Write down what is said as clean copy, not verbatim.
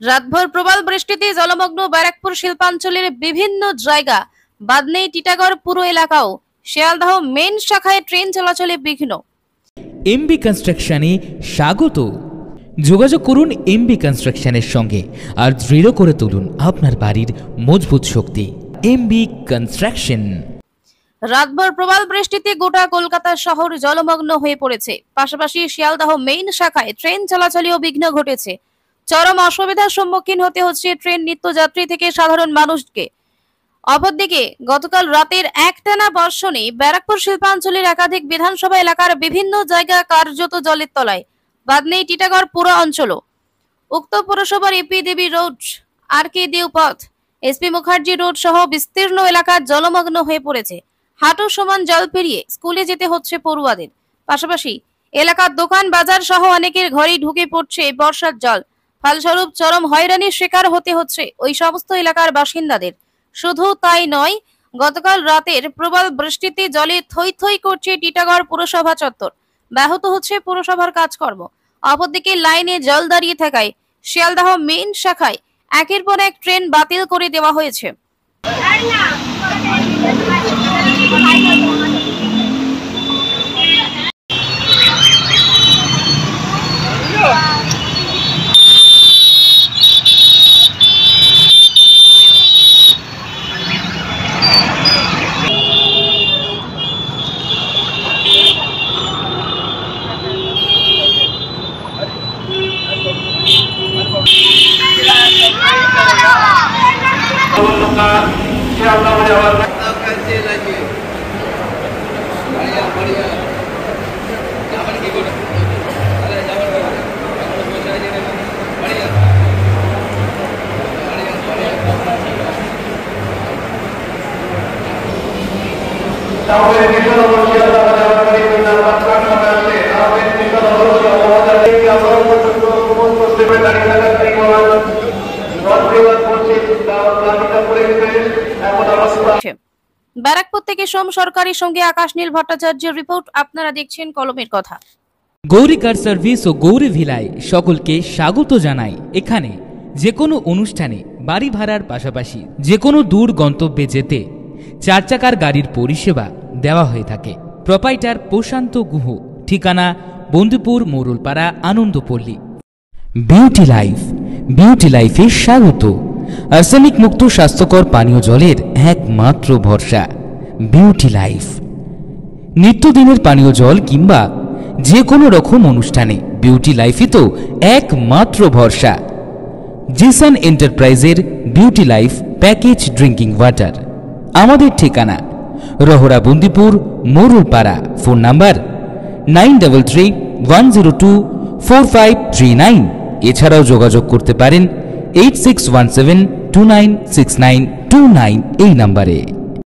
রাতভর প্রবল বৃষ্টিতে জলমগ্ন ব্যারাকপুর শিল্পাঞ্চলের বিভিন্ন জায়গা, বাদ নেই টিটাগড় পুরো এলাকাও। শিয়ালদহ মেন শাখায় ট্রেন চলাচলে বিঘ্ন। এমবি কনস্ট্রাকশনে স্বাগত। যোগাযোগ করুন এমবি কনস্ট্রাকশনের সঙ্গে আর দৃঢ় করে তুলুন আপনার বাড়ির মজবুত শক্তি। MB construction. রাতভর প্রবল বৃষ্টিতে গোটা কলকাতা শহর জলমগ্ন হয়ে পড়েছে। পাশাপাশি শিয়ালদহ মেইন শাখায় ট্রেন চলাচলেও বিঘ্ন ঘটেছে। চরম অসুবিধার সম্মুখীন হতে হচ্ছে ট্রেন নিত্যযাত্রী থেকে সাধারণ মানুষকে। অপরদিকে গতকাল রাতের একটানা বর্ষণে ব্যারাকপুর শিল্পাঞ্চলের একাধিক বিধানসভা এলাকার বিভিন্ন জায়গা কার্যত জলের তলায়, বাদ নেই টিটাগড় পুরো অঞ্চলও। উক্ত পৌরসভার এপি দেবী রোড, আর কে দেও পথ, এসপি মুখার্জি রোড সহ বিস্তীর্ণ এলাকা জলমগ্ন হয়ে পড়েছে। হাঁটু সমান জল পেরিয়ে স্কুলে যেতে হচ্ছে পড়ুয়াদের। পাশাপাশি এলাকার দোকান বাজার সহ অনেকের ঘরেই ঢুকে পড়ছে বর্ষার জল। ফলস্বরূপ চরম হয়রানির শিকার হতে হচ্ছে ওই সমস্ত এলাকার বাসিন্দাদের। শুধু তাই নয়, গতকাল রাতের প্রবল বৃষ্টিতে জলে থই থই করছে টিটাগড় পুরসভা চত্বর। ব্যাহত হচ্ছে পুরসভার কাজকর্ম। অপরদিকে লাইনে জল দাঁড়িয়ে থাকায় শিয়ালদহ মেইন শাখায় একের পর এক ট্রেন বাতিল করে দেওয়া হয়েছে। ব্যারাকপুর থেকে সোম সরকারের সঙ্গে আকাশ নীল ভট্টাচার্যের রিপোর্ট। আপনারা দেখছেন কলমের কথা। গৌরী কার সার্ভিস ও গৌরী ভিলায় সকলকে স্বাগত জানাই। এখানে যে কোনো অনুষ্ঠানে বাড়ি ভাড়ার পাশাপাশি যে কোনো দূর গন্তব্যে যেতে 4 চাকার গাড়ির পরিষেবা দেওয়া হয়ে থাকে। প্রোপাইটার প্রশান্ত গুহ, ঠিকানা Bandhupur Moralpara, Anandapalli. Beauty life, beauty লাইফে স্বাগত। আর্সেনিক মুক্ত স্বাস্থ্যকর পানীয় জলের একমাত্র ভরসা বিউটি লাইফ। নিত্যদিনের পানীয় জল কিংবা যে কোনো রকম অনুষ্ঠানে বিউটি লাইফই তো একমাত্র ভরসা। জিসান এন্টারপ্রাইজের beauty life package drinking water. আমাদের ঠিকানা রহরা বন্দিপুর মোরলপাড়া। Phone number 9331024539। এছাড়াও যোগাযোগ করতে পারেন 8617296929 এই নাম্বারে।